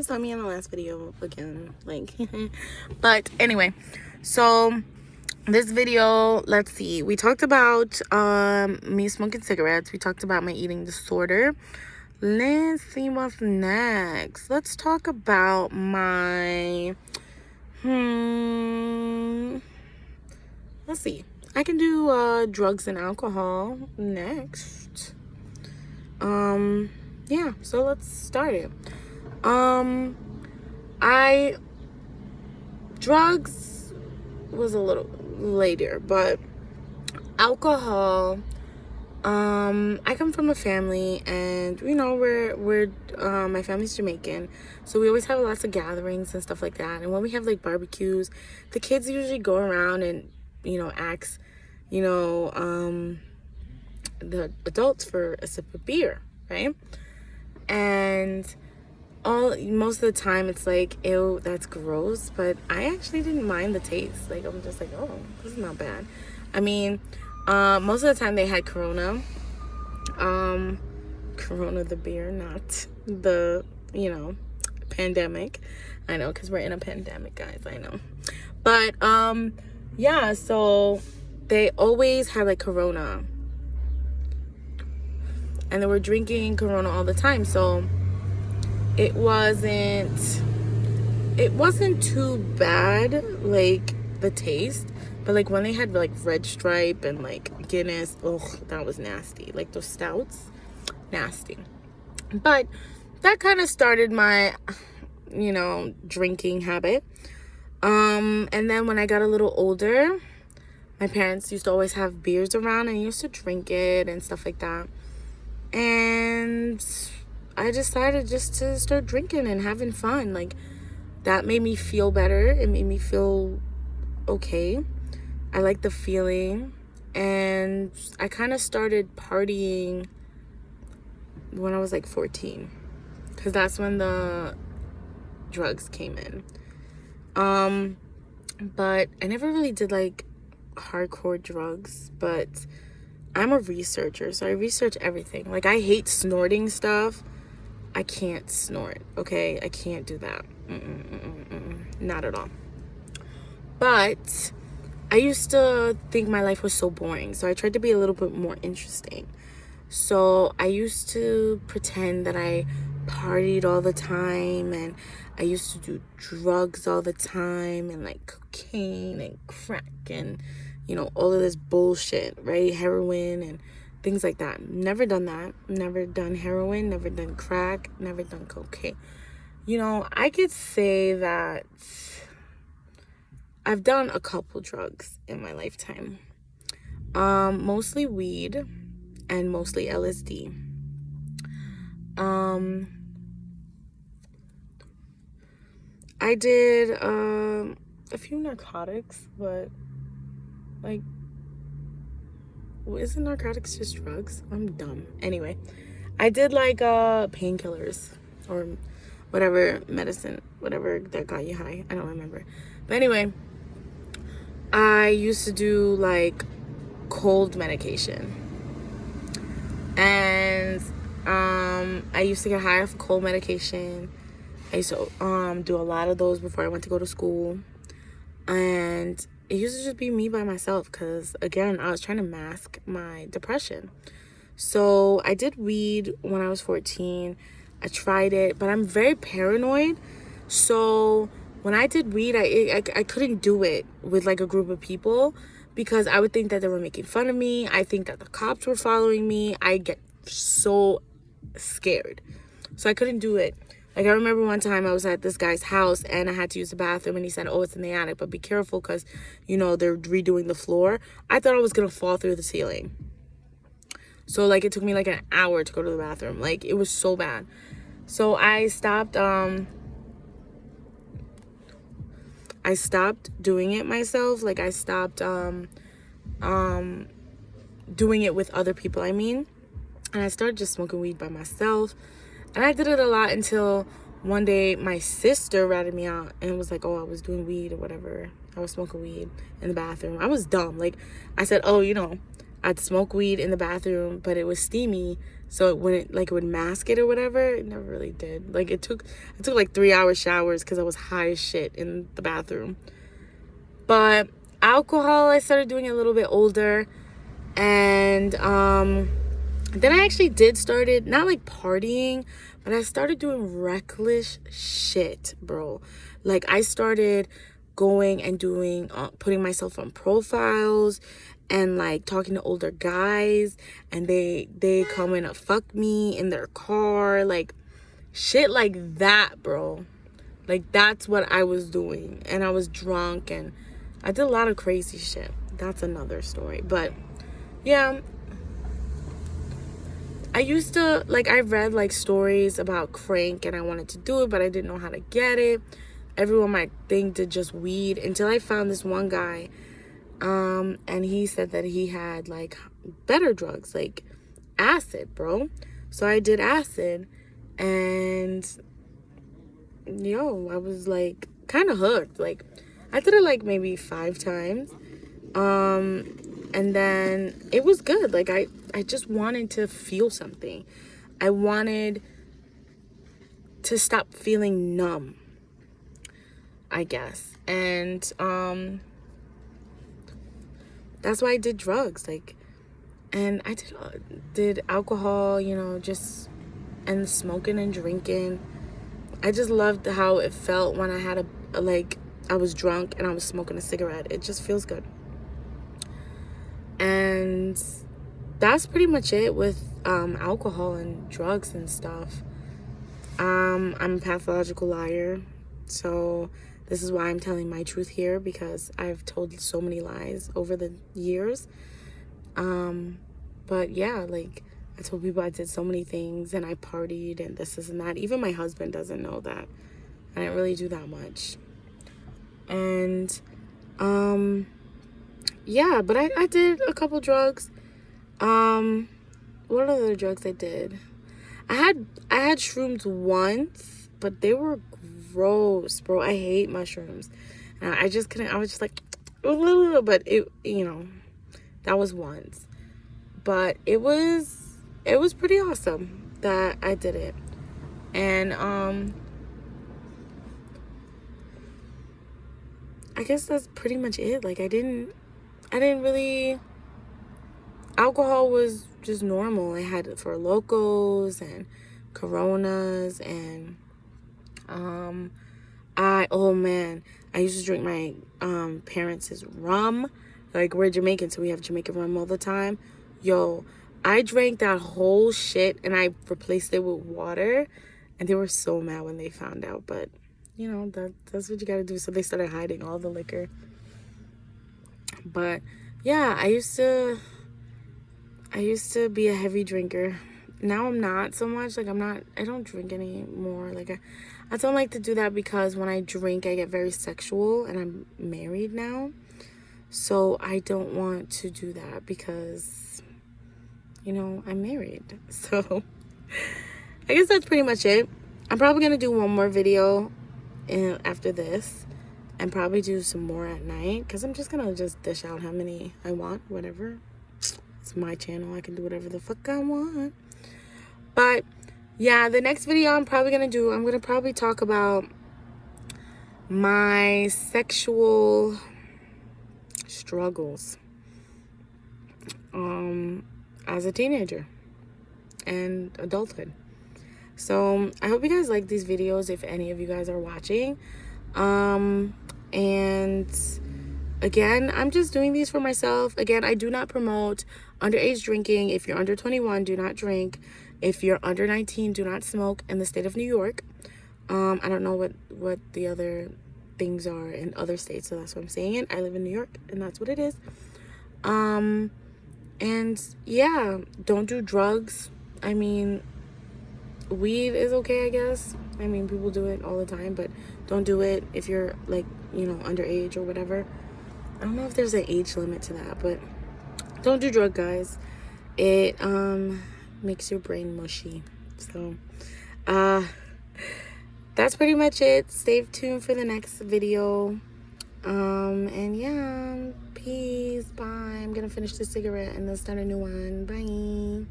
saw me in the last video again, like. But anyway, so this video, let's see, we talked about me smoking cigarettes, we talked about my eating disorder. Let's see what's next. Let's talk about my let's see, I can do drugs and alcohol next. Yeah, so let's start it. Drugs was a little later, but alcohol, I come from a family, and you know, we're my family's Jamaican, so we always have lots of gatherings and stuff like that. And when we have like barbecues, the kids usually go around and, you know, ask, you know, the adults for a sip of beer, right? And most of the time it's like, ew, that's gross, but I actually didn't mind the taste. Like, I'm just like, oh, this is not bad. I mean, most of the time they had Corona. Corona the beer, not the, you know, pandemic. I know, because we're in a pandemic, guys, I know. But, yeah, so they always had, like, Corona. And they were drinking Corona all the time, so it wasn't too bad, like, the taste. But like when they had like Red Stripe and like Guinness, ugh, that was nasty. Like those stouts, nasty. But that kind of started my, you know, drinking habit. And then when I got a little older, my parents used to always have beers around, and I used to drink it and stuff like that. And I decided just to start drinking and having fun. Like, that made me feel better. It made me feel okay. I like the feeling. And I kind of started partying when I was like 14, because that's when the drugs came in. But I never really did like hardcore drugs, but I'm a researcher, so I research everything. Like, I hate snorting stuff. I can't snort, okay? I can't do that. Not at all. But I used to think my life was so boring, so I tried to be a little bit more interesting. So I used to pretend that I partied all the time, and I used to do drugs all the time, and like cocaine and crack and, you know, all of this bullshit, right? Heroin and things like that. Never done that. Never done heroin, never done crack, never done cocaine. You know, I could say that I've done a couple drugs in my lifetime. Mostly weed and mostly LSD. I did a few narcotics, but like, isn't narcotics just drugs? I'm dumb. Anyway, I did like painkillers or whatever medicine, whatever that got you high. I don't remember. But anyway, I used to do like cold medication, and I used to get high off cold medication. I used to do a lot of those before I went to go to school, and it used to just be me by myself, because again, I was trying to mask my depression. So I did weed when I was 14. I tried it, but I'm very paranoid. So when I did weed, I couldn't do it with like a group of people, because I would think that they were making fun of me. I think that the cops were following me. I get so scared. So I couldn't do it. Like, I remember one time I was at this guy's house and I had to use the bathroom, and he said, oh, it's in the attic, but be careful because, you know, they're redoing the floor. I thought I was going to fall through the ceiling. So, like, it took me like an hour to go to the bathroom. Like, it was so bad. So I stopped doing it myself. Like, I stopped doing it with other people, I mean. And I started just smoking weed by myself. And I did it a lot until one day my sister ratted me out and was like, oh, I was doing weed or whatever. I was smoking weed in the bathroom. I was dumb. Like, I said, oh, you know, I'd smoke weed in the bathroom, but it was steamy. so it wouldn't, like, it would mask it or whatever. It never really did. Like, I took like 3-hour showers because I was high as shit in the bathroom. But alcohol, I started doing a little bit older. And then I actually did started, not like partying, but I started doing reckless shit, bro. Like, I started going and doing, putting myself on profiles and like talking to older guys, and they come in to fuck me in their car, like shit like that, bro. Like, that's what I was doing, and I was drunk, and I did a lot of crazy shit. That's another story. But yeah, I used to, like, I read like stories about crank, and I wanted to do it, but I didn't know how to get it. Everyone might think to just weed, until I found this one guy, and he said that he had like better drugs, like acid, bro. So I did acid, and yo, I was like kind of hooked. Like, I did it like maybe 5 times, and then it was good. Like, I just wanted to feel something. I wanted to stop feeling numb, I guess. And that's why I did drugs. Like, and I did alcohol, you know, just, and smoking and drinking. I just loved how it felt when I had like, I was drunk and I was smoking a cigarette. It just feels good. And that's pretty much it with alcohol and drugs and stuff. I'm a pathological liar, so this is why I'm telling my truth here, because I've told so many lies over the years. But yeah, like, I told people I did so many things, and I partied and this and that. Even my husband doesn't know that I didn't really do that much. And yeah, but I did a couple drugs. What other drugs I did? I had shrooms once, but they were gross, bro. I hate mushrooms. And I just couldn't. I was just like, but it, you know, that was once. But it was pretty awesome that I did it. And I guess that's pretty much it. Like, I didn't really, alcohol was just normal. I had it for Locos and Coronas, and oh man, I used to drink my parents' rum. Like, we're Jamaican, so we have Jamaican rum all the time. Yo, I drank that whole shit and I replaced it with water, and they were so mad when they found out. But you know, that's what you gotta do. So they started hiding all the liquor. But yeah, I used to be a heavy drinker. Now I'm not so much. Like, I don't drink anymore. Like, I don't like to do that, because when I drink, I get very sexual, and I'm married now. So I don't want to do that, because, you know, I'm married. So I guess that's pretty much it. I'm probably going to do one more video after this, and probably do some more at night, because I'm just going to just dish out how many I want, whatever. It's my channel. I can do whatever the fuck I want. But yeah, the next video I'm probably going to probably talk about my sexual struggles as a teenager and adulthood. So I hope you guys like these videos, if any of you guys are watching. And again, I'm just doing these for myself. Again, I do not promote underage drinking. If you're under 21, do not drink. If you're under 19, do not smoke in the state of New York. I don't know what the other things are in other states, so that's what I'm saying it. I live in New York, and that's what it is. And yeah, don't do drugs. I mean, weed is okay, I guess. I mean, people do it all the time, but don't do it if you're, like, you know, underage or whatever. I don't know if there's an age limit to that, but don't do drugs, guys. It makes your brain mushy. So that's pretty much it. Stay tuned for the next video. And yeah, peace, bye. I'm gonna finish the cigarette and then start a new one. Bye.